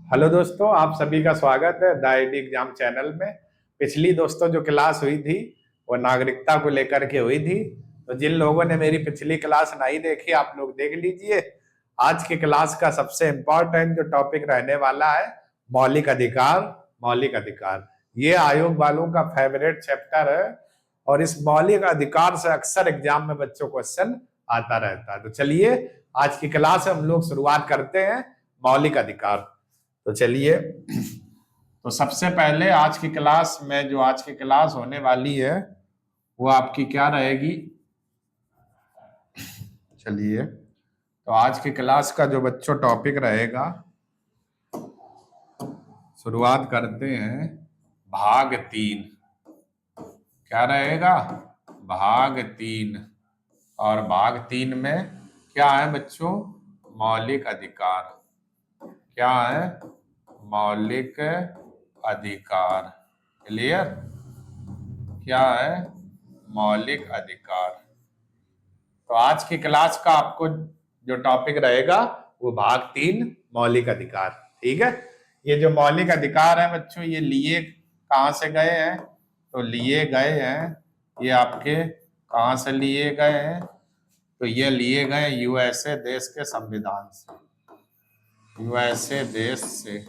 Hello दोस्तों, आप सभी का स्वागत है द आईडी एग्जाम चैनल में। पिछली दोस्तों जो क्लास हुई थी वो नागरिकता को लेकर के हुई थी। तो जिन लोगों ने मेरी पिछली क्लास नहीं देखी आप लोग देख लीजिए। आज की क्लास का सबसे इम्पोर्टेंट जो टॉपिक रहने वाला है मौलिक अधिकार। मौलिक अधिकार ये आयोग वालों का फेवरेट चैप्टर है और इस मौलिक अधिकार से अक्सर एग्जाम में बच्चों को क्वेश्चन आता रहता है। तो चलिए आज की क्लास हम लोग शुरुआत करते हैं मौलिक अधिकार। तो चलिए, तो सबसे पहले आज की क्लास में जो आज की क्लास होने वाली है वो आपकी क्या रहेगी। चलिए, तो आज की क्लास का जो बच्चों टॉपिक रहेगा शुरुआत करते हैं। भाग 3 क्या रहेगा? भाग 3। और भाग 3 में क्या है बच्चों? मौलिक अधिकार। क्या है? मौलिक अधिकार। क्लियर? क्या है? मौलिक अधिकार। तो आज की क्लास का आपको जो टॉपिक रहेगा वो भाग 3 मौलिक अधिकार। ठीक है। ये जो मौलिक अधिकार है बच्चों ये लिए कहाँ से गए हैं? तो लिए गए हैं ये आपके कहाँ से लिए गए हैं? तो ये लिए गए यूएसए देश के संविधान से। यूएसए देश से।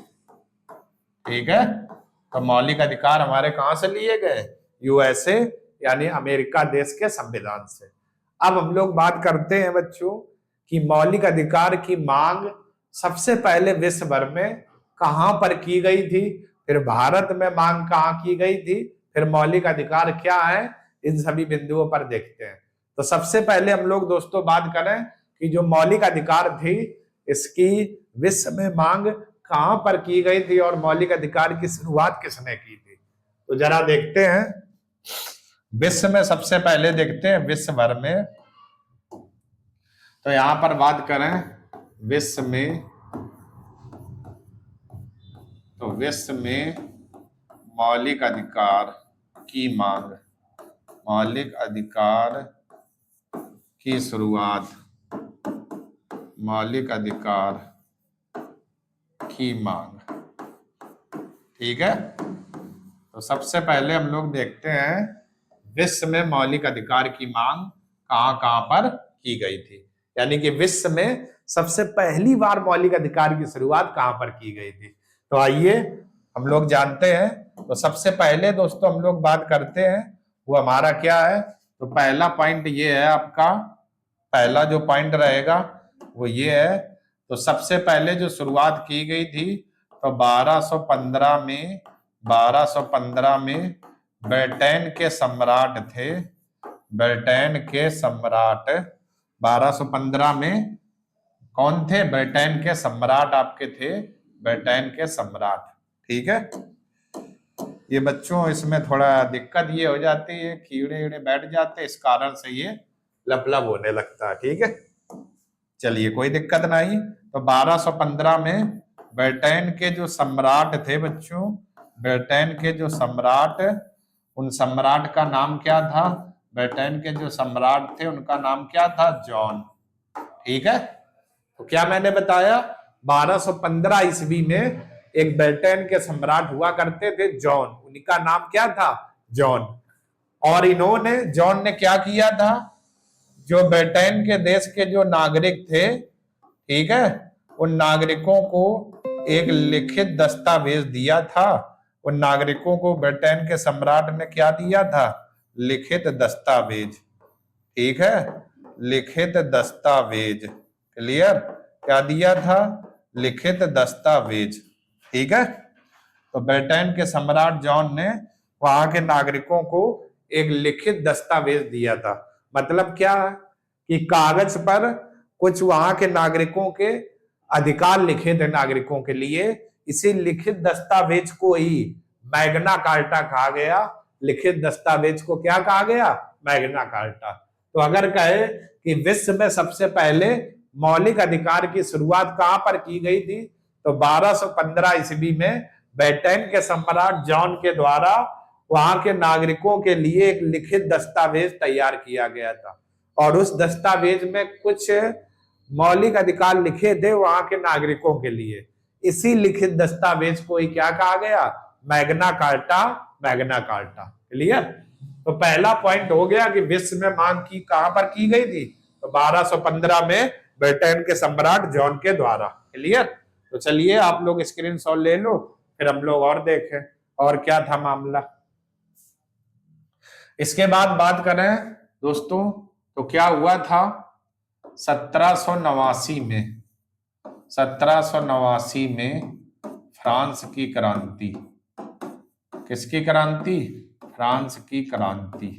ठीक है। तो मौलिक अधिकार हमारे कहां से लिए गए? यूएसए यानी अमेरिका देश के संविधान से। अब हम लोग बात करते हैं बच्चों कि मौलिक अधिकार की मांग सबसे पहले विश्व भर में कहां पर की गई थी, फिर भारत में मांग कहां की गई थी, फिर मौलिक अधिकार क्या है, इन सभी बिंदुओं पर देखते हैं। तो सबसे पहले हम लोग दोस्तों बात करें कि जो मौलिक अधिकार थी इसकी विश्व में मांग कहां पर की गई थी और मौलिक अधिकार की शुरुआत किसने की थी। तो जरा देखते हैं। विश्व में सबसे पहले देखते हैं विश्व भर में। तो यहां पर बात करें विश्व में, तो विश्व में मौलिक अधिकार की मांग, मौलिक अधिकार की शुरुआत, मौलिक अधिकार की मांग। ठीक है। तो सबसे पहले हम लोग देखते हैं विश्व में मौलिक अधिकार की मांग कहां कहां पर की गई थी, यानी कि विश्व में सबसे पहली बार मौलिक अधिकार की शुरुआत कहां पर की गई थी। तो आइए हम लोग जानते हैं। तो सबसे पहले दोस्तों हम लोग बात करते हैं वो हमारा क्या है। तो पहला पॉइंट ये है आपका, पहला जो पॉइंट रहेगा वो ये है। तो सबसे पहले जो शुरुआत की गई थी तो 1215 में, 1215 में ब्रिटेन के सम्राट थे, ब्रिटेन के सम्राट 1215 में कौन थे? ब्रिटेन के सम्राट आपके थे, ब्रिटेन के सम्राट। ठीक है। ये बच्चों इसमें थोड़ा दिक्कत ये हो जाती है, कीड़े वीड़े बैठ जाते इस कारण से ये लपलप होने लगता है। ठीक है। चलिए कोई दिक्कत नहीं। तो 1215 में ब्रिटेन के जो सम्राट थे बच्चों, ब्रिटेन के जो सम्राट, उन सम्राट का नाम क्या था? ब्रिटेन के जो सम्राट थे उनका नाम क्या था? जॉन। ठीक है। तो क्या मैंने बताया? 1215 ईस्वी में एक ब्रिटेन के सम्राट हुआ करते थे जॉन, उनका नाम क्या था? जॉन। और इन्होंने, जॉन ने क्या किया था? जो ब्रिटेन के देश के जो नागरिक थे, ठीक है, उन नागरिकों को एक लिखित दस्तावेज दिया था। उन नागरिकों को ब्रिटेन के सम्राट ने क्या दिया था? लिखित दस्तावेज। ठीक है, लिखित दस्तावेज। क्लियर? क्या दिया था? लिखित दस्तावेज। ठीक है। तो ब्रिटेन के सम्राट जॉन ने वहां के नागरिकों को एक लिखित दस्तावेज दिया था। मतलब क्या कि कागज पर कुछ वहां के नागरिकों के अधिकार लिखे थे नागरिकों के लिए। इसी लिखित दस्तावेज को ही मैग्ना कार्टा कहा गया। लिखित दस्तावेज को क्या कहा गया? Magna carta. तो अगर कहे कि विश्व में सबसे पहले मौलिक अधिकार की शुरुआत कहां पर की गई थी तो 1215 ईस्वी में ब्रिटेन के सम्राट जॉन के द्वारा वहां के नागरिकों के लिए एक लिखित दस्तावेज तैयार किया गया था और उस दस्तावेज में कुछ मौलिक अधिकार लिखे थे वहां के नागरिकों के लिए। इसी लिखित दस्तावेज को ही क्या कहा गया, Magna carta, Magna carta. Clear. तो पहला पॉइंट हो गया कि विश्व में मांग की कहां पर की गई थी, तो 1215 में ब्रिटेन के सम्राट जॉन के द्वारा। क्लियर। तो चलिए आप लोग स्क्रीनशॉट ले लो, फिर हम लोग और देखें और क्या था मामला। इसके बाद बात करें दोस्तों, तो क्या हुआ था 1789 में, 1789 में फ्रांस की क्रांति। किसकी क्रांति, फ्रांस की क्रांति।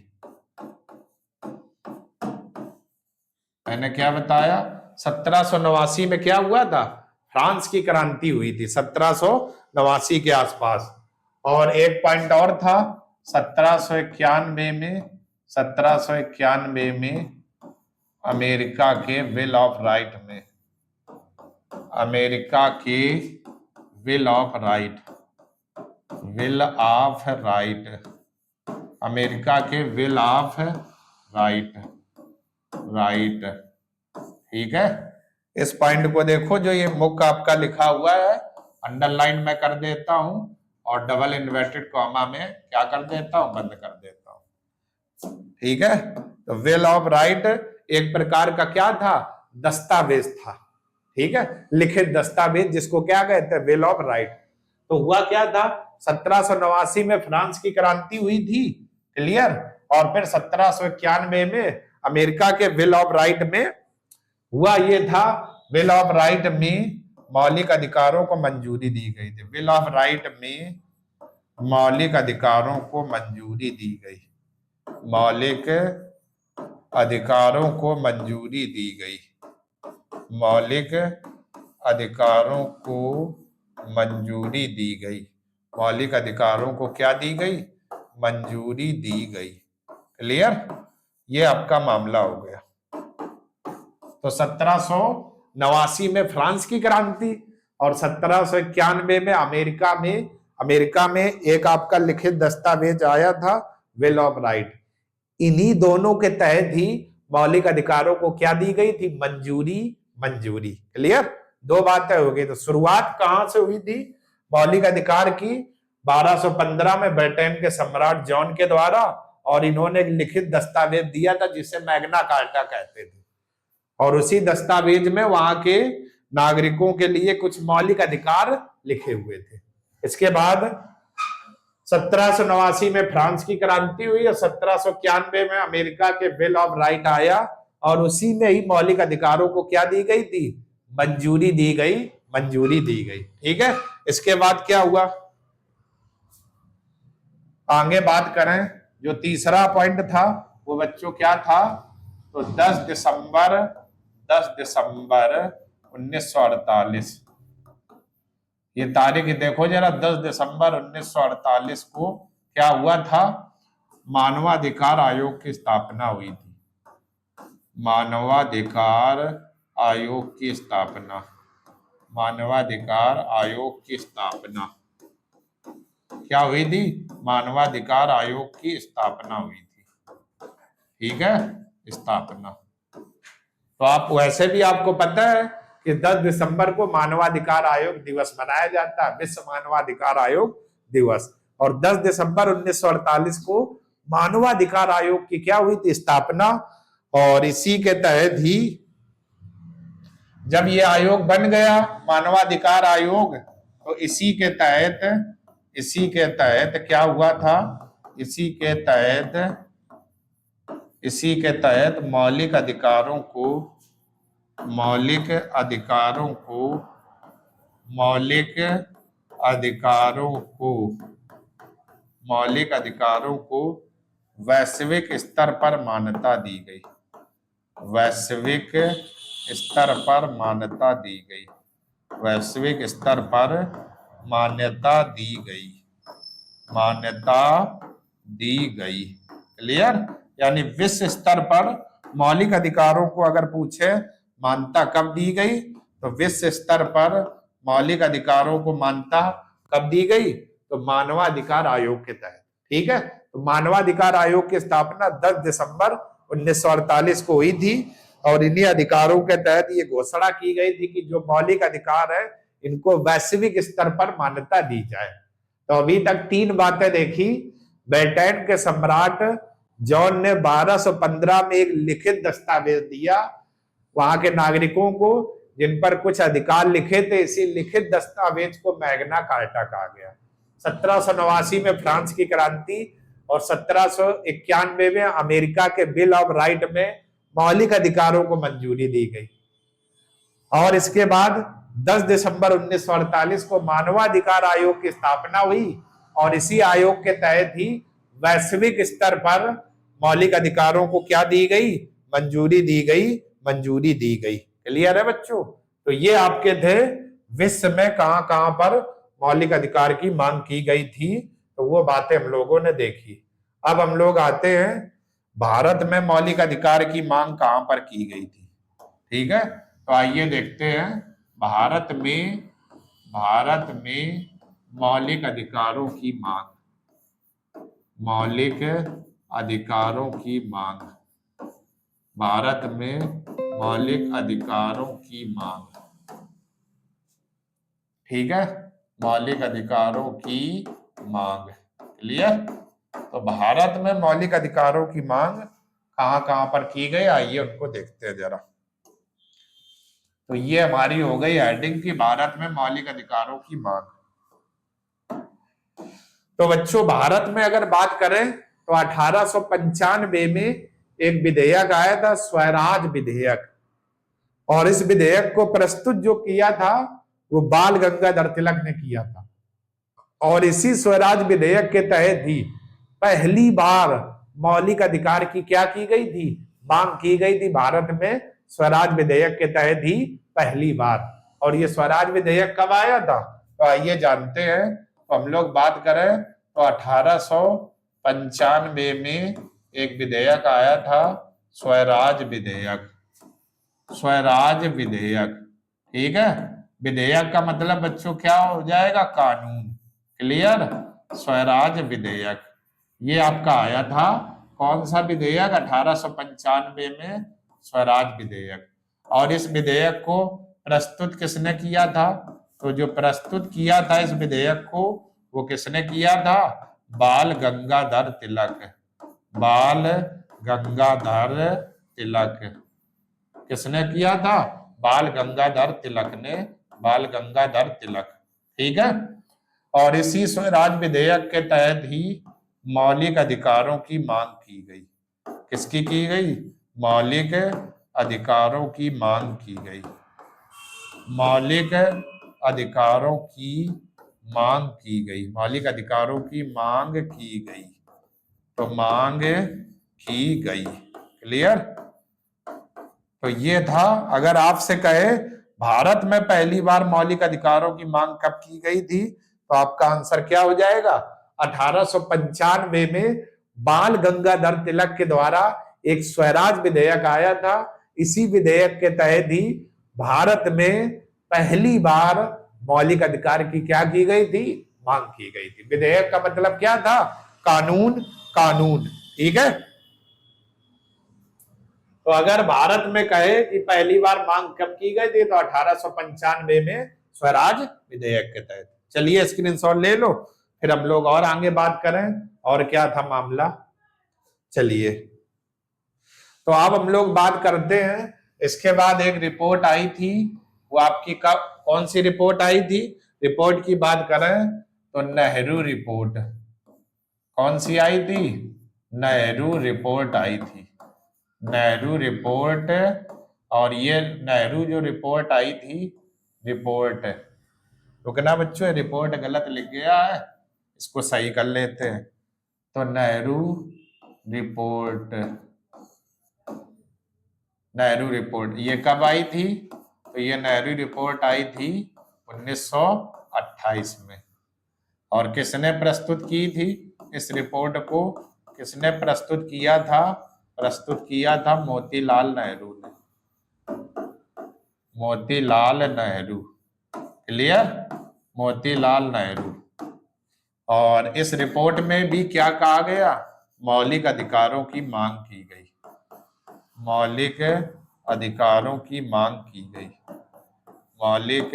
मैंने क्या बताया, 1789 में क्या हुआ था, फ्रांस की क्रांति हुई थी 1789 के आसपास। और एक पॉइंट और था 1791 में, 1791 में अमेरिका के बिल ऑफ राइट में, अमेरिका के bill of right, bill of right, America के बिल ऑफ राइट, राइट। ठीक है। इस पॉइंट को देखो, जो ये मुख आपका लिखा हुआ है अंडरलाइन में कर देता हूं और डबल इन्वर्टेड कॉमा में क्या कर देता हूं, बंद कर देता हूं। ठीक है। तो बिल ऑफ राइट एक प्रकार का क्या था, दस्तावेज था। ठीक है, लिखित दस्तावेज जिसको क्या कहते हैं, बिल ऑफ राइट। तो हुआ क्या था, 1789 में फ्रांस की क्रांति हुई थी। क्लियर। और फिर 1791 में अमेरिका के बिल ऑफ राइट में हुआ ये था, बिल ऑफ राइट में मौलिक अधिकारों को मंजूरी दी गई थी। बिल ऑफ राइट में मौलिक अधिकारों को मंजूरी दी गई, मौलिक अधिकारों को मंजूरी दी गई, मौलिक अधिकारों को मंजूरी दी गई, मौलिक अधिकारों को क्या दी गई, मंजूरी दी गई। क्लियर। ये आपका मामला हो गया। तो 1789 में फ्रांस की क्रांति और 1791 में अमेरिका में एक आपका लिखित दस्तावेज आया था, बिल ऑफ राइट। इन्हीं दोनों के तहत ही मौलिक अधिकारों को क्या दी गई थी, मंजूरी, मंजूरी। क्लियर। दो बातें हो गई। तो शुरुआत कहां से हुई थी मौलिक अधिकार की, 1215 में ब्रिटेन के सम्राट जॉन के द्वारा, और इन्होंने एक लिखित दस्तावेज दिया था जिसे मैग्ना कार्टा कहते थे। और उसी दस्तावेज में वहां के नागरिकों के लिए कुछ मौलिक अधिकार लिखे हुए थे। इसके बाद 1789 में फ्रांस की क्रांति हुई और 1791 में अमेरिका के बिल ऑफ राइट आया, और उसी में ही मौलिक अधिकारों को क्या दी गई थी, मंजूरी दी गई, मंजूरी दी गई। ठीक है। इसके बाद क्या हुआ, आगे बात करें, जो तीसरा पॉइंट था वो बच्चों क्या था, तो 10 दिसंबर 1948, ये तारीख देखो जरा, 10 दिसंबर 1948 को क्या हुआ था, मानवाधिकार आयोग की स्थापना हुई थी। मानवाधिकार आयोग की स्थापना, मानवाधिकार आयोग की स्थापना क्या हुई थी, मानवाधिकार आयोग की स्थापना हुई थी। ठीक है, स्थापना। तो आप वैसे भी आपको पता है कि 10 दिसंबर को मानवाधिकार आयोग दिवस मनाया जाता है, विश्व मानवाधिकार आयोग दिवस। और 10 दिसंबर 1948 को मानवाधिकार आयोग की क्या हुई थी, स्थापना। और इसी के तहत ही जब ये आयोग बन गया मानवाधिकार आयोग, तो इसी के तहत क्या हुआ था, इसी के तहत मौलिक अधिकारों को वैश्विक स्तर पर मान्यता दी गई, वैश्विक स्तर पर मान्यता दी गई, वैश्विक स्तर पर मान्यता दी गई, मान्यता दी गई। क्लियर। यानी विश्व स्तर पर मौलिक अधिकारों को अगर पूछे मान्यता कब दी गई, तो विश्व स्तर पर मौलिक अधिकारों को मान्यता कब दी गई, तो मानवाधिकार आयोग के तहत। ठीक है। तो मानवाधिकार आयोग की स्थापना 10 दिसंबर 1948 को हुई थी, और इन्हीं अधिकारों के तहत ये घोषणा की गई थी कि जो मौलिक अधिकार है इनको वैश्विक स्तर पर मान्यता दी जाए। तो अभी तक 3 बातें देखी। ब्रिटेन के सम्राट जॉन ने 1215 में एक लिखित दस्तावेज दिया वहां के नागरिकों को, जिन पर कुछ अधिकार लिखे थे। इसी लिखित दस्तावेज को मैग्ना कार्टा कहा गया। 1789 में फ्रांस की क्रांति और 1791 में अमेरिका के बिल ऑफ राइट में मौलिक अधिकारों को मंजूरी दी गई। और इसके बाद 10 दिसंबर 1948 को मानवाधिकार आयोग की स्थापना हुई और इसी आयोग के तहत ही वैश्विक स्तर पर मौलिक अधिकारों को क्या दी गई? मंजूरी दी गई, मंजूरी दी गई। क्लियर है बच्चों? तो ये आपके थे विश्व में कहां कहां पर मौलिक अधिकार की मांग की गई थी, तो वो बातें हम लोगों ने देखी। अब हम लोग आते हैं भारत में मौलिक अधिकार की मांग कहां पर की गई थी। ठीक है, तो आइए देखते हैं भारत में मौलिक अधिकारों की मांग। मौलिक अधिकारों की मांग, भारत में मौलिक अधिकारों की मांग। ठीक है, मौलिक अधिकारों की मांग। क्लियर? तो भारत में मौलिक अधिकारों की मांग कहां कहां पर की गई, आइए उनको देखते हैं जरा। तो ये हमारी हो गई हेडिंग की भारत में मौलिक अधिकारों की मांग। तो बच्चों भारत में अगर बात करें तो 1895 में एक विधेयक आया था, स्वराज विधेयक। और इस विधेयक को प्रस्तुत जो किया था वो बाल गंगाधर तिलक ने किया था। और इसी स्वराज विधेयक के तहत ही पहली बार मौलिक अधिकार की क्या की गई थी? मांग की गई थी भारत में, स्वराज विधेयक के तहत ही पहली बार। और ये स्वराज विधेयक कब आया था? तो आइए जानते हैं। तो हम लोग बात करें तो 1895 में एक विधेयक आया था, स्वराज विधेयक। स्वराज विधेयक, ठीक है। विधेयक का मतलब बच्चों क्या हो जाएगा? कानून। क्लियर? स्वराज विधेयक ये आपका आया था। कौन सा विधेयक? 1895 में स्वराज विधेयक। और इस विधेयक को प्रस्तुत किसने किया था? तो जो प्रस्तुत किया था इस विधेयक को वो किसने किया था? बाल गंगाधर तिलक। बाल गंगाधर तिलक। किसने किया था? बाल गंगाधर तिलक ने। बाल गंगाधर तिलक, ठीक है। और इसी स्वराज विधेयक के तहत ही मौलिक अधिकारों की मांग की गई। किसकी की गई? मौलिक अधिकारों की मांग की गई। मौलिक अधिकारों की मांग की गई। मौलिक अधिकारों की मांग की गई। तो मांग की गई। क्लियर? तो ये था। अगर आपसे कहे भारत में पहली बार मौलिक अधिकारों की मांग कब की गई थी, तो आपका आंसर क्या हो जाएगा? 1895 में बाल गंगाधर तिलक के द्वारा एक स्वराज विधेयक आया था। इसी विधेयक के तहत ही भारत में पहली बार मौलिक अधिकार की क्या की गई थी? मांग की गई थी। विधेयक का मतलब क्या था? कानून। कानून, ठीक है। तो अगर भारत में कहे कि पहली बार मांग कब की गई थी, तो 1895 में स्वराज विधेयक के तहत। चलिए स्क्रीनशॉट ले लो, फिर हम लोग और आगे बात करें और क्या था मामला। चलिए, तो अब हम लोग बात करते हैं। इसके बाद एक रिपोर्ट आई थी, वो आपकी कौन सी रिपोर्ट आई थी? रिपोर्ट की बात करें तो नेहरू रिपोर्ट। कौन सी आई थी? नेहरू रिपोर्ट आई थी। नेहरू रिपोर्ट। और ये नेहरू जो रिपोर्ट आई थी, रिपोर्ट, रुकना बच्चों, रिपोर्ट गलत लिख गया है, इसको सही कर लेते हैं। तो नेहरू रिपोर्ट, नेहरू रिपोर्ट ये कब आई थी? तो ये नेहरू रिपोर्ट आई थी 1928 में। और किसने प्रस्तुत की थी इस रिपोर्ट को? किसने प्रस्तुत किया था? प्रस्तुत किया था मोतीलाल नेहरू ने। मोतीलाल नेहरू। क्लियर? मोतीलाल नेहरू। और इस रिपोर्ट में भी क्या कहा गया? मौलिक अधिकारों की मांग की गई। मौलिक अधिकारों की मांग की गई। मौलिक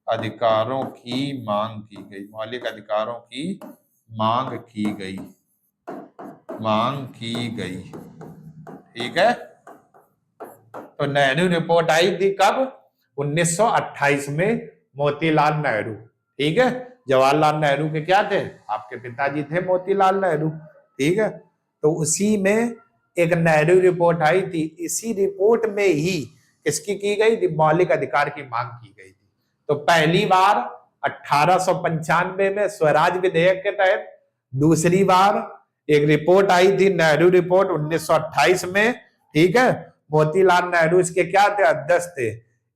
अधिकारों की मांग की गई, मौलिक अधिकारों की मांग की गई, मांग की गई। ठीक है, तो नेहरू रिपोर्ट आई थी कब? 1928 में, मोतीलाल नेहरू। ठीक है, जवाहरलाल नेहरू के क्या थे? आपके पिताजी थे मोतीलाल नेहरू। ठीक है, तो उसी में एक नेहरू रिपोर्ट आई थी, इसी रिपोर्ट में ही किसकी की गई थी? मौलिक अधिकार की मांग की गई थी। तो पहली बार 1895 में स्वराज विधेयक के तहत, दूसरी बार एक रिपोर्ट आई थी नेहरू रिपोर्ट 1928 में। ठीक है, मोतीलाल नेहरू इसके क्या थे? अध्यक्ष थे।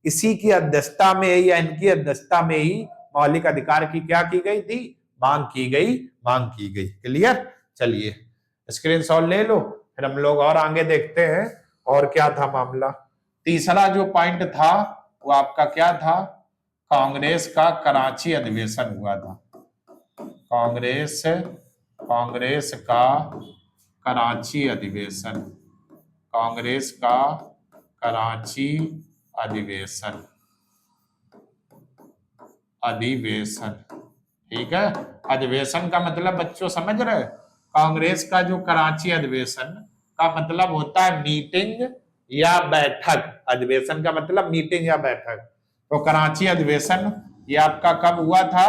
इसी की अध्यक्षता में या इनकी अध्यक्षता में ही मौलिक अधिकार की क्या की गई थी? मांग की गई, मांग की गई। क्लियर? चलिए स्क्रीनशॉट ले लो, फिर हम लोग और आगे देखते हैं और क्या था मामला। तीसरा जो पॉइंट था वो आपका क्या था? कांग्रेस का कराची अधिवेशन हुआ था। कांग्रेस का कराची अधिवेशन, कांग्रेस का कराची अधिवेशन, अधिवेशन। ठीक है, अधिवेशन का मतलब बच्चों समझ रहे? कांग्रेस का जो कराची अधिवेशन का मतलब होता है मीटिंग या बैठक। अधिवेशन का मतलब मीटिंग या बैठक। तो कराची अधिवेशन ये आपका कब हुआ था?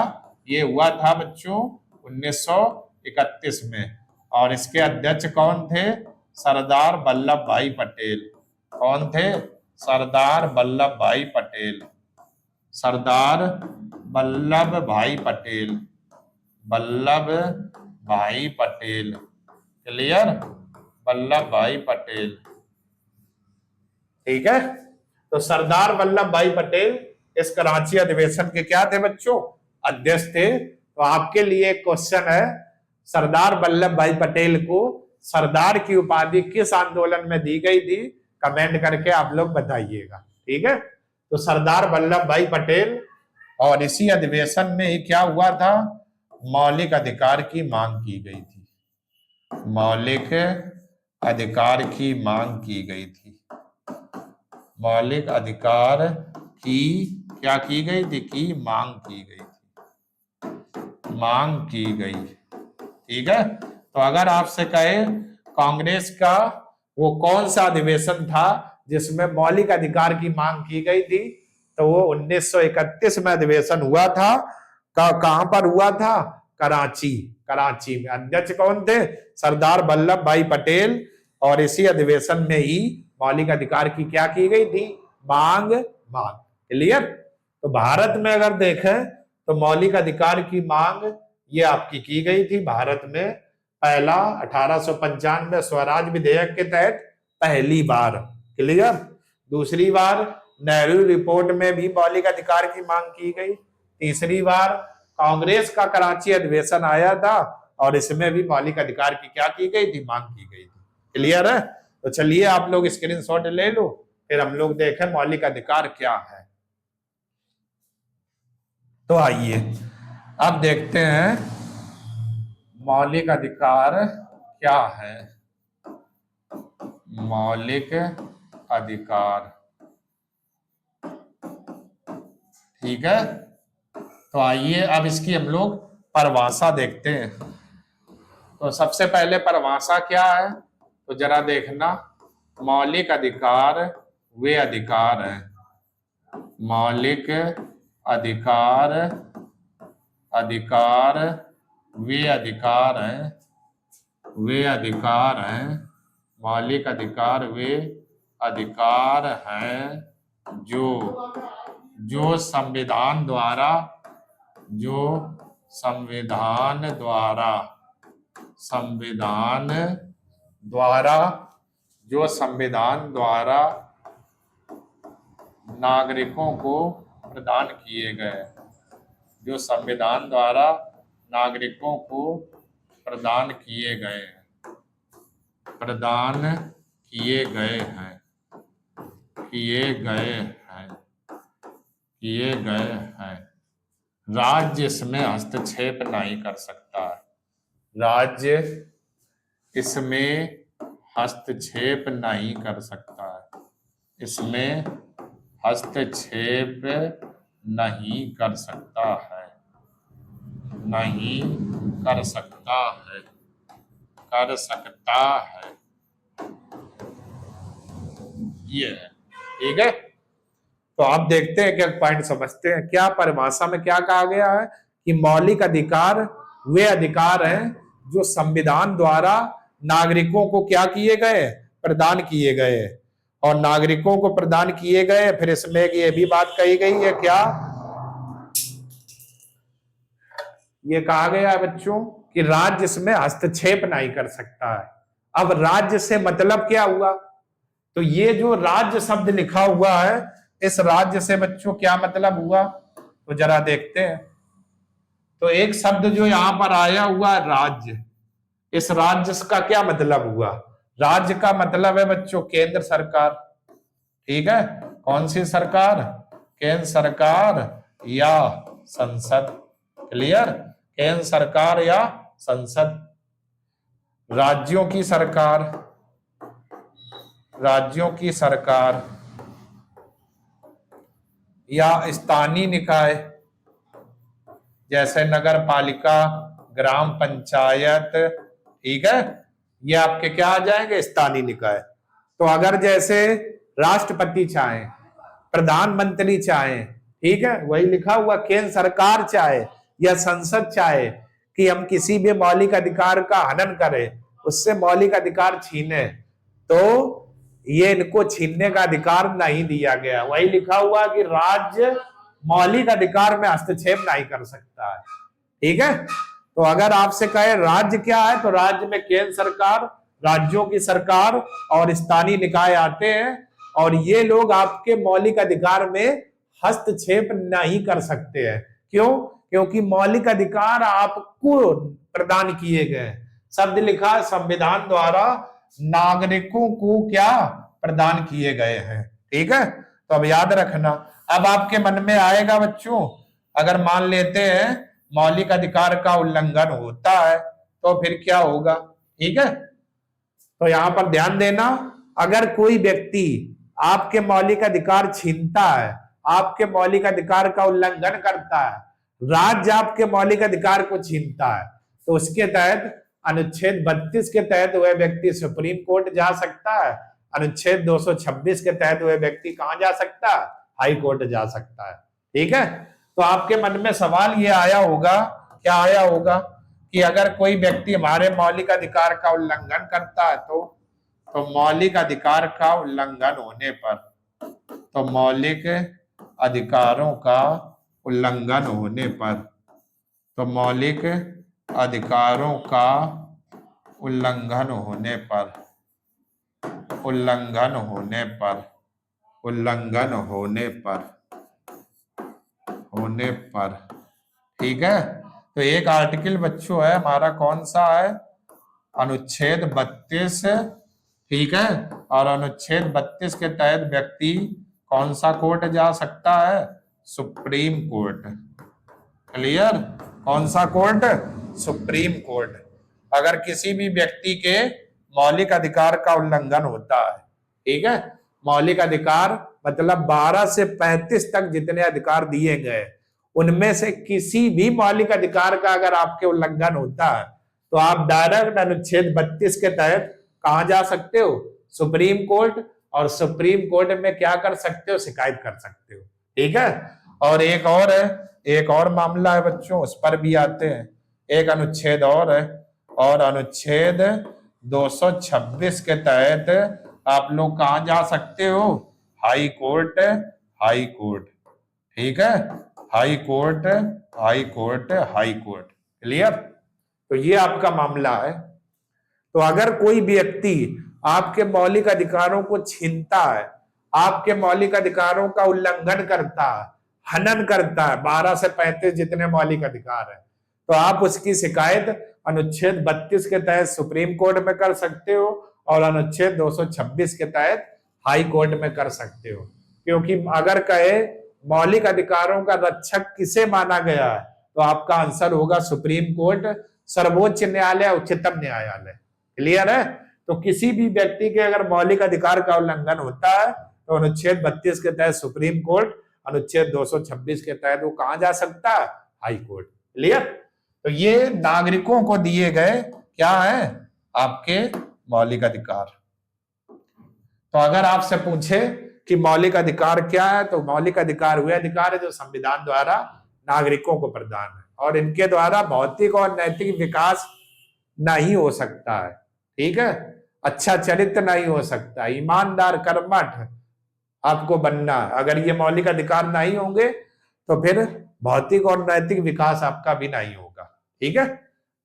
ये हुआ था बच्चों 1931 में। और इसके अध्यक्ष कौन थे? सरदार वल्लभ भाई पटेल। कौन थे? सरदार वल्लभ भाई पटेल। सरदार वल्लभ भाई पटेल, वल्लभ भाई पटेल। क्लियर? वल्लभ भाई पटेल। ठीक है, तो सरदार वल्लभ भाई पटेल इस कराची अधिवेशन के क्या थे बच्चों? अध्यक्ष थे। तो आपके लिए क्वेश्चन है, सरदार वल्लभ भाई पटेल को सरदार की उपाधि किस आंदोलन में दी गई थी? कमेंट करके आप लोग बताइएगा। ठीक है, तो सरदार वल्लभ भाई पटेल, और इसी अधिवेशन में ही क्या हुआ था? मौलिक अधिकार की मांग की गई थी, मौलिक अधिकार की मांग की गई थी, मौलिक अधिकार की क्या की गई थी? की मांग की गई थी, मांग की गई। ठीक है, तो अगर आपसे कहे कांग्रेस का वो कौन सा अधिवेशन था जिसमें मौलिक अधिकार की मांग की गई थी, तो वो 1931 में अधिवेशन हुआ था। कहां पर हुआ था? कराची। कराची में अध्यक्ष कौन थे? सरदार वल्लभ भाई पटेल। और इसी अधिवेशन में ही मौलिक अधिकार की क्या की गई थी? मांग, मांग। क्लियर? तो भारत में अगर देखें तो मौलिक अधिकार की मांग ये आपकी की गई थी भारत में पहला 1895 स्वराज विधेयक के तहत पहली बार। क्लियर? दूसरी बार नेहरू रिपोर्ट में भी मौलिक अधिकार की मांग की गई। तीसरी बार कांग्रेस का कराची अधिवेशन आया था और इसमें भी मौलिक अधिकार की क्या की गई थी? मांग की गई थी। क्लियर है? तो चलिए आप लोग स्क्रीनशॉट ले लो, फिर हम लोग देखें मौलिक अधिकार क्या है। तो आइए अब देखते हैं मौलिक अधिकार क्या है। मौलिक अधिकार, ठीक है, तो आइए अब इसकी हम लोग परिभाषा देखते हैं। तो सबसे पहले परिभाषा क्या है तो जरा देखना, मौलिक अधिकार वे अधिकार हैं, मौलिक अधिकार, अधिकार वे अधिकार हैं, वे अधिकार हैं, मौलिक अधिकार वे अधिकार हैं जो संविधान द्वारा, जो संविधान द्वारा, संविधान द्वारा, जो संविधान द्वारा नागरिकों को प्रदान किए गए, जो संविधान द्वारा नागरिकों को प्रदान किए गए, प्रदान किए गए हैं, किए गए हैं, किए गए हैं। राज्य इसमें हस्तक्षेप नहीं कर सकता है, राज्य इसमें हस्तक्षेप नहीं कर सकता है, इसमें हस्तक्षेप नहीं कर सकता है, नहीं कर सकता है, कर सकता है, ये है। ठीक है, तो आप देखते हैं, क्या पॉइंट समझते हैं, क्या परिभाषा में क्या कहा गया है कि मौलिक अधिकार वे अधिकार हैं जो संविधान द्वारा नागरिकों को क्या किए गए, प्रदान किए गए, और नागरिकों को प्रदान किए गए। फिर इसमें ये भी बात कही गई है, क्या ये कहा गया है बच्चों कि राज्य इसमें हस्तक्षेप नहीं कर सकता है। अब राज्य से मतलब क्या हुआ, तो ये जो राज्य शब्द लिखा हुआ है, इस राज्य से बच्चों क्या मतलब हुआ, तो जरा देखते हैं। तो एक शब्द जो यहां पर आया हुआ राज्य, इस राज्य का क्या मतलब हुआ, राज्य का मतलब है बच्चों केंद्र सरकार। ठीक है, कौन सी सरकार, केंद्र सरकार या संसद। क्लियर, केंद्र सरकार या संसद। राज्यों की सरकार, राज्यों की सरकार या स्थानीय निकाय, जैसे नगर पालिका, ग्राम पंचायत। ठीक है, ये आपके क्या आ जाएंगे, स्थानीय निकाय। तो अगर जैसे राष्ट्रपति चाहे, प्रधानमंत्री चाहे, ठीक है, वही लिखा हुआ, केंद्र सरकार चाहे या संसद चाहे कि हम किसी भी मौलिक अधिकार का हनन करें, उससे मौलिक अधिकार छीने, तो ये इनको छीनने का अधिकार नहीं दिया गया। वही लिखा हुआ कि राज्य मौलिक अधिकार में हस्तक्षेप नहीं कर सकता है। ठीक है, तो अगर आपसे कहे राज्य क्या है, तो राज्य में केंद्र सरकार, राज्यों की सरकार और स्थानीय निकाय आते हैं, और ये लोग आपके मौलिक अधिकार में हस्तक्षेप नहीं कर सकते हैं। क्यों, क्योंकि मौलिक अधिकार आपको प्रदान किए गए, शब्द लिखा संविधान द्वारा नागरिकों को क्या प्रदान किए गए हैं। ठीक है, तो अब याद रखना। अब आपके मन में आएगा बच्चों, अगर मान लेते हैं मौलिक अधिकार का उल्लंघन होता है तो फिर क्या होगा। ठीक है, तो यहां पर ध्यान देना, अगर कोई व्यक्ति आपके मौलिक अधिकार छीनता है, आपके मौलिक अधिकार का उल्लंघन करता है, राज्य आपके मौलिक अधिकार को छीनता है, तो उसके तहत अनुच्छेद 32 के तहत वह व्यक्ति सुप्रीम कोर्ट जा सकता है। अनुच्छेद 226 के तहत वह व्यक्ति कहां जा सकता है, हाई कोर्ट जा सकता है। ठीक है, तो आपके मन में सवाल ये आया होगा, क्या आया होगा कि अगर कोई व्यक्ति हमारे मौलिक अधिकार का उल्लंघन करता है तो मौलिक अधिकार का उल्लंघन होने पर, तो मौलिक अधिकारों का उल्लंघन होने पर, तो मौलिक अधिकारों का उल्लंघन होने पर, उल्लंघन होने पर, उल्लंघन होने पर, होने पर। ठीक है, तो एक आर्टिकल बच्चों है हमारा, कौन सा है, अनुच्छेद 32। ठीक है, और अनुच्छेद 32 के तहत व्यक्ति कौन सा कोर्ट जा सकता है, सुप्रीम कोर्ट। क्लियर, कौन सा कोर्ट, सुप्रीम कोर्ट। अगर किसी भी व्यक्ति के मौलिक अधिकार का उल्लंघन होता है, ठीक है, मौलिक अधिकार मतलब 12 से 35 तक जितने अधिकार दिए गए, उनमें से किसी भी मौलिक अधिकार का अगर आपके उल्लंघन होता है, तो आप डायरेक्ट अनुच्छेद 32 के तहत कहां जा सकते हो, सुप्रीम कोर्ट। और सुप्रीम कोर्ट में क्या कर सकते हो, शिकायत कर सकते हो। ठीक है, और एक और है, एक और मामला है बच्चों, उस पर भी आते हैं। एक अनुच्छेद और है, और अनुच्छेद 226 के तहत आप लोग कहां जा सकते हो, हाई कोर्ट, हाई कोर्ट। ठीक है, high court, high court, high court. Clear, तो ये आपका मामला है। तो अगर कोई व्यक्ति आपके मौलिक अधिकारों को छीनता है, आपके मौलिक अधिकारों का उल्लंघन करता है, हनन करता है, 12 से 35 जितने मौलिक अधिकार है, तो आप उसकी शिकायत अनुच्छेद 32 के तहत सुप्रीम कोर्ट में कर सकते हो, और अनुच्छेद 226 के तहत हाई कोर्ट में कर सकते हो। क्योंकि अगर कहे मौलिक अधिकारों का रक्षक किसे माना गया है, तो आपका आंसर होगा सुप्रीम कोर्ट, सर्वोच्च न्यायालय, उच्चतम न्यायालय। क्लियर है, तो किसी भी व्यक्ति के अगर मौलिक अधिकार का उल्लंघन होता है तो अनुच्छेद 32 के तहत सुप्रीम कोर्ट, अनुच्छेद 226 के तहत वो कहां जा सकता है? High court. क्लियर? तो ये नागरिकों को दिए गए क्या है? आपके मौलिक अधिकार। तो अगर आपसे पूछे कि मौलिक अधिकार क्या है, तो मौलिक अधिकार हुए अधिकार है जो संविधान द्वारा नागरिकों को प्रदान है और इनके द्वारा भौतिक और नैतिक विकास नहीं हो सकता है। ठीक है? अच्छा चरित्र नहीं हो सकता, ईमानदार कर्मठ आपको बनना। अगर ये मौलिक अधिकार नहीं होंगे तो फिर भौतिक और नैतिक विकास आपका भी नहीं होगा। ठीक है?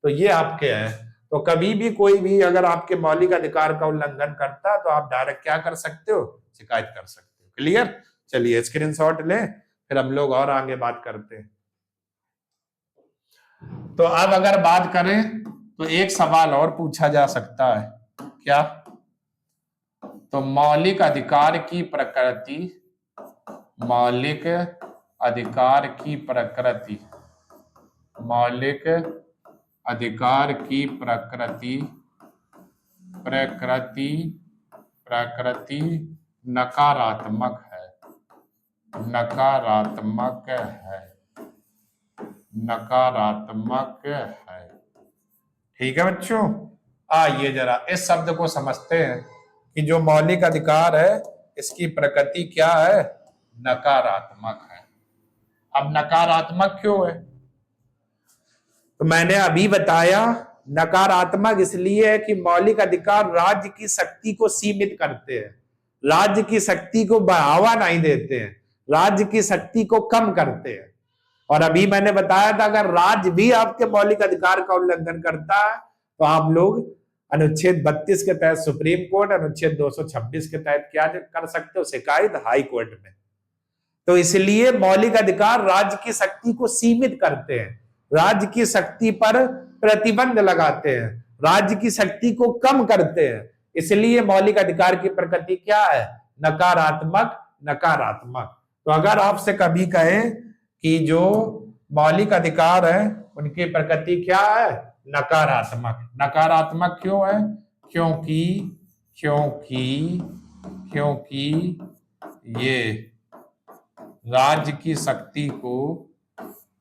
तो ये आपके हैं। तो कभी भी कोई भी अगर आपके मौलिक अधिकार का उल्लंघन करता है तो आप डायरेक्ट क्या कर सकते हो? शिकायत कर सकते हो। क्लियर? चलिए स्क्रीनशॉट लें, फिर हम लोग और आगे बात करते हैं। तो अब अगर बात करें तो एक सवाल और पूछा जा सकता है, क्या? तो मौलिक अधिकार की प्रकृति, मौलिक अधिकार की प्रकृति, मौलिक अधिकार की प्रकृति प्रकृति प्रकृति नकारात्मक है, नकारात्मक है, नकारात्मक है। ठीक है बच्चों? आइए जरा इस शब्द को समझते हैं कि जो मौलिक अधिकार है इसकी प्रकृति क्या है? नकारात्मक है। अब नकारात्मक क्यों है? तो मैंने अभी बताया नकारात्मक इसलिए है कि मौलिक अधिकार राज्य की शक्ति को सीमित करते हैं, राज्य की शक्ति को बढ़ावा नहीं देते हैं, राज्य की शक्ति को कम करते हैं। और अभी मैंने बताया था अगर राज्य भी आपके मौलिक अधिकार का उल्लंघन करता है तो आप लोग अनुच्छेद 32 के तहत सुप्रीम कोर्ट, अनुच्छेद 226 के तहत क्या कर सकते हो? शिकायत हाई कोर्ट में। तो इसलिए मौलिक अधिकार राज्य की शक्ति को सीमित करते हैं, राज्य की शक्ति पर प्रतिबंध लगाते हैं, राज्य की शक्ति को कम करते हैं। इसलिए मौलिक अधिकार की प्रकृति क्या है? नकारात्मक, नकारात्मक। तो अगर आपसे कभी कहे कि जो मौलिक अधिकार है उनकी प्रकृति क्या है? नकारात्मक। नकारात्मक क्यों है? क्योंकि क्योंकि क्योंकि ये राज्य की शक्ति को,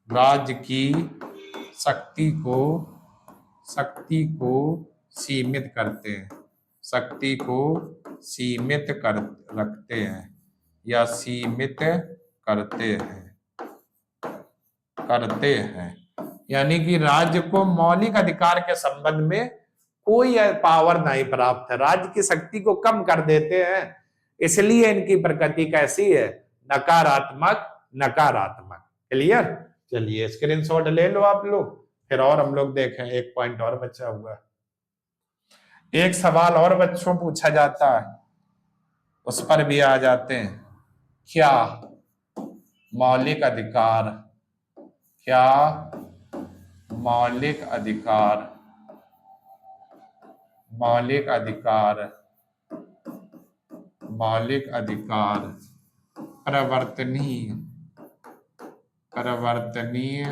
राज्य की शक्ति को सीमित करते हैं, शक्ति को सीमित कर रखते हैं या सीमित करते हैं। यानी कि राज्य को मौलिक अधिकार के संबंध में कोई पावर नहीं प्राप्त है, राज्य की शक्ति को कम कर देते हैं। इसलिए इनकी प्रकृति कैसी है? नकारात्मक, नकारात्मक। क्लियर? चलिए स्क्रीनशॉट ले लो आप लोग, फिर और हम लोग देखें। एक पॉइंट और बचा हुआ है, एक सवाल और बच्चों पूछा जाता है, उस पर भी आ जाते हैं। क्या मौलिक अधिकार, क्या मौलिक अधिकार, मौलिक अधिकार, मौलिक अधिकार परिवर्तनीय, परिवर्तनीय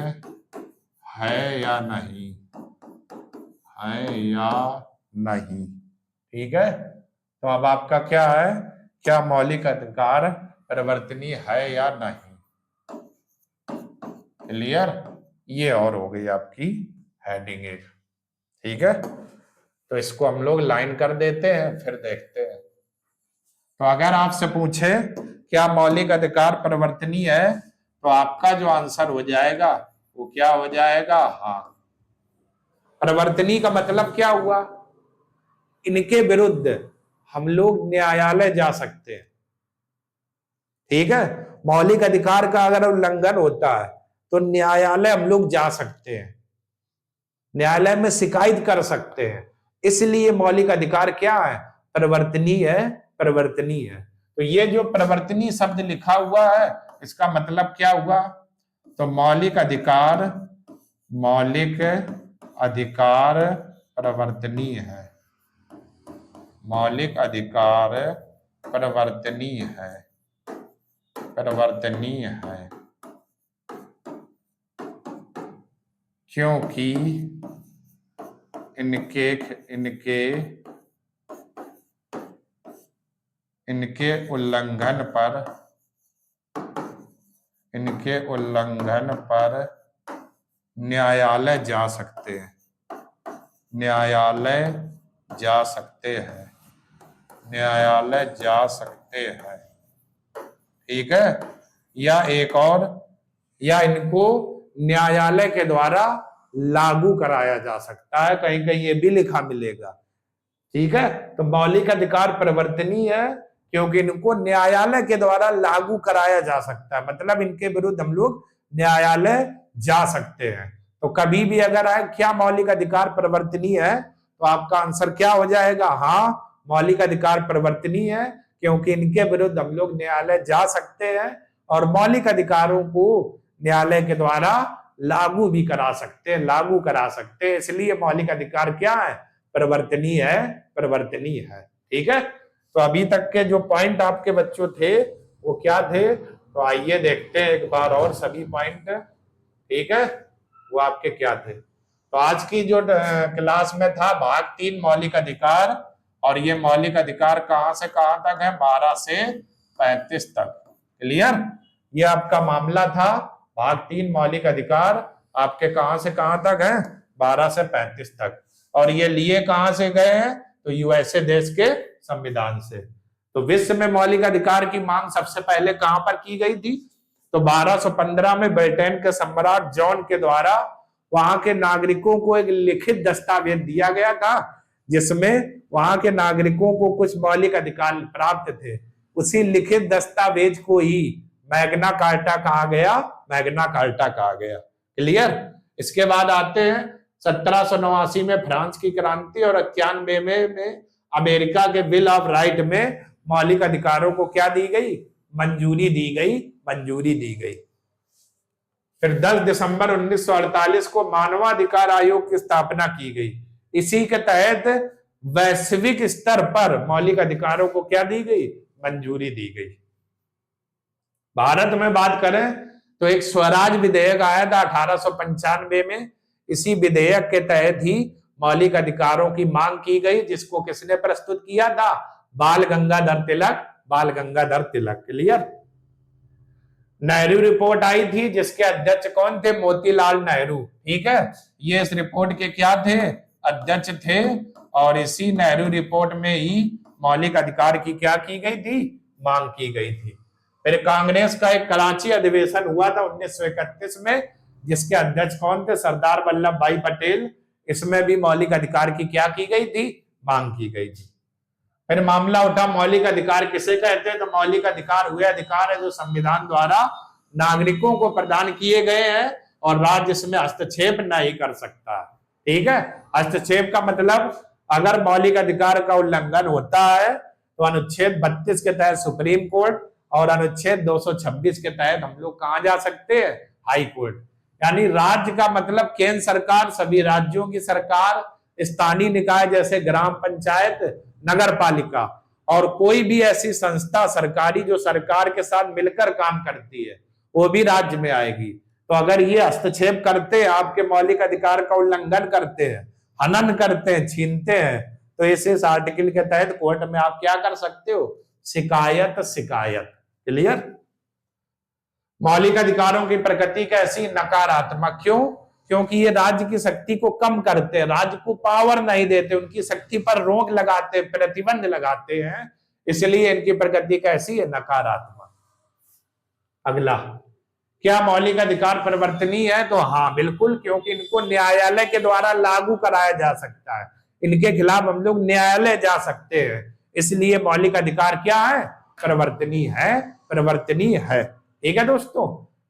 है या नहीं, है या नहीं? ठीक है? तो अब आपका क्या है? क्या मौलिक अधिकार परिवर्तनीय है या नहीं? क्लियर? ये और हो गई आपकी हेडिंग एक। ठीक है? तो इसको हम लोग लाइन कर देते हैं, फिर देखते हैं। तो अगर आपसे पूछे क्या मौलिक अधिकार परिवर्तनीय है तो आपका जो आंसर हो जाएगा वो क्या हो जाएगा? हाँ। परिवर्तनीय का मतलब क्या हुआ? इनके विरुद्ध हम लोग न्यायालय जा सकते हैं। ठीक है? मौलिक अधिकार का अगर उल्लंघन होता है तो न्यायालय हम लोग जा सकते हैं, न्यायालय में शिकायत कर सकते हैं। इसलिए मौलिक अधिकार क्या है? परिवर्तनीय है, परिवर्तनीय है। तो ये जो परिवर्तनीय शब्द लिखा हुआ है इसका मतलब क्या हुआ? तो मौलिक अधिकार, मौलिक अधिकार परिवर्तनीय है, मौलिक अधिकार परिवर्तनीय है, परिवर्तनीय है क्योंकि इनके इनके इनके उल्लंघन पर इनके उल्लंघन पर न्यायालय जा सकते हैं, न्यायालय जा सकते हैं, न्यायालय जा सकते हैं। ठीक है, या एक और, या इनको न्यायालय के द्वारा लागू कराया जा सकता है, कहीं कहीं ये भी लिखा मिलेगा। ठीक है, तो मौलिक अधिकार परिवर्तनीय है क्योंकि इनको न्यायालय के द्वारा लागू कराया जा सकता है, मतलब इनके विरुद्ध हम लोग न्यायालय जा सकते हैं। तो कभी भी अगर आए क्या मौलिक अधिकार परिवर्तनीय है, तो आपका आंसर क्या हो जाएगा, हाँ मौलिक अधिकार परिवर्तनीय है क्योंकि इनके विरुद्ध हम लोग न्यायालय जा सकते हैं और मौलिक अधिकारों को न्यायालय के द्वारा लागू भी करा सकते हैं, लागू करा सकते हैं, इसलिए मौलिक अधिकार क्या है, परिवर्तनीय है, परिवर्तनीय है। ठीक है, तो अभी तक के जो पॉइंट आपके बच्चों थे वो क्या थे, तो आइए देखते हैं एक बार और सभी पॉइंट। ठीक है, वो आपके क्या थे। तो आज की जो क्लास में था भाग 3 मौलिक अधिकार, और ये मौलिक अधिकार कहां से कहां तक है, 12 से 35 तक। क्लियर, ये आपका मामला था भाग 3 मौलिक अधिकार, आपके कहां से कहां तक है, 12 से 35 तक। और ये लिए कहां से गए हैं, तो यूएसए देश के संविधान से। तो विश्व में मौलिक अधिकार की मांग सबसे पहले कहां पर की गई थी, तो 1215 में ब्रिटेन के सम्राट जॉन के द्वारा वहां के नागरिकों को एक लिखित दस्तावेज दिया गया था जिसमें वहां के नागरिकों को कुछ मौलिक अधिकार प्राप्त थे। उसी लिखित दस्तावेज को ही मैग्ना कार्टा कहा गया, मैग्ना कार्टा कहा गया। क्लियर, इसके बाद आते हैं 1789 में फ्रांस की क्रांति और 91 में अमेरिका के बिल ऑफ राइट में मौलिक अधिकारों को क्या दी गई, मंजूरी दी गई, मंजूरी दी गई। फिर 10 दिसंबर 1948 को मानवाधिकार आयोग की स्थापना की गई। इसी के तहत वैश्विक स्तर पर मौलिक अधिकारों को क्या दी गई, मंजूरी दी गई। भारत में बात करें तो एक स्वराज विधेयक आया था 1895 में। इसी विधेयक के तहत ही मौलिक अधिकारों की मांग की गई, जिसको किसने प्रस्तुत किया था, बाल गंगाधर तिलक, बाल गंगाधर तिलक। क्लियर, नेहरू रिपोर्ट आई थी जिसके अध्यक्ष कौन थे, मोतीलाल नेहरू। ठीक है, ये इस रिपोर्ट के क्या थे, अध्यक्ष थे, और इसी नेहरू रिपोर्ट में ही मौलिक अधिकार की क्या की गई थी, मांग की गई थी। फिर कांग्रेस का एक कराची अधिवेशन हुआ था 1931 में, जिसके अध्यक्ष कौन थे, सरदार वल्लभ भाई पटेल। इसमें भी मौलिक अधिकार की क्या की गई थी, मांग की गई थी। फिर मामला उठा मौलिक अधिकार किसे कहते हैं, तो मौलिक अधिकार हुए अधिकार है जो संविधान द्वारा नागरिकों को प्रदान किए गए हैं और राज्य इसमें हस्तक्षेप नहीं कर सकता। ठीक है, हस्तक्षेप का मतलब अगर मौलिक अधिकार का उल्लंघन होता है तो अनुच्छेद 32 के तहत सुप्रीम कोर्ट और अनुच्छेद 226 के तहत हम लोग कहां जा सकते हैं, हाई कोर्ट। यानी राज्य का मतलब केंद्र सरकार, सभी राज्यों की सरकार, स्थानीय निकाय जैसे ग्राम पंचायत, नगर पालिका और कोई भी ऐसी संस्था सरकारी जो सरकार के साथ मिलकर काम करती है वो भी राज्य में आएगी। तो अगर ये हस्तक्षेप करते हैं, आपके मौलिक अधिकार का उल्लंघन करते हैं, हनन करते हैं, छीनते हैं, तो इस आर्टिकल के तहत कोर्ट में आप क्या कर सकते हो, शिकायत, शिकायत। क्लियर, मौलिक अधिकारों की प्रकृति कैसी, नकारात्मक। क्यों, क्योंकि ये राज्य की शक्ति को कम करते हैं, राज्य को पावर नहीं देते, उनकी शक्ति पर रोक लगाते हैं, प्रतिबंध लगाते हैं, इसलिए इनकी प्रकृति कैसी है, नकारात्मक। अगला, क्या मौलिक अधिकार परिवर्तनीय है, तो हाँ बिल्कुल, क्योंकि इनको न्यायालय के द्वारा लागू कराया जा सकता है, इनके खिलाफ हम लोग न्यायालय जा सकते हैं, इसलिए मौलिक अधिकार क्या है, परिवर्तनीय है, परिवर्तनीय है। ठीक है दोस्तों,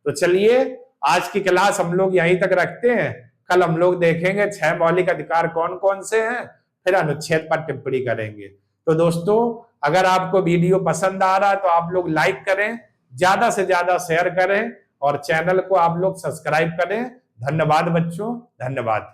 तो चलिए आज की क्लास हम लोग यहीं तक रखते हैं। कल हम लोग देखेंगे 6 मौलिक अधिकार कौन कौन से हैं, फिर अनुच्छेद पर टिप्पणी करेंगे। तो दोस्तों अगर आपको वीडियो पसंद आ रहा है तो आप लोग लाइक करें, ज्यादा से ज्यादा शेयर करें और चैनल को आप लोग सब्सक्राइब करें। धन्यवाद बच्चों, धन्यवाद।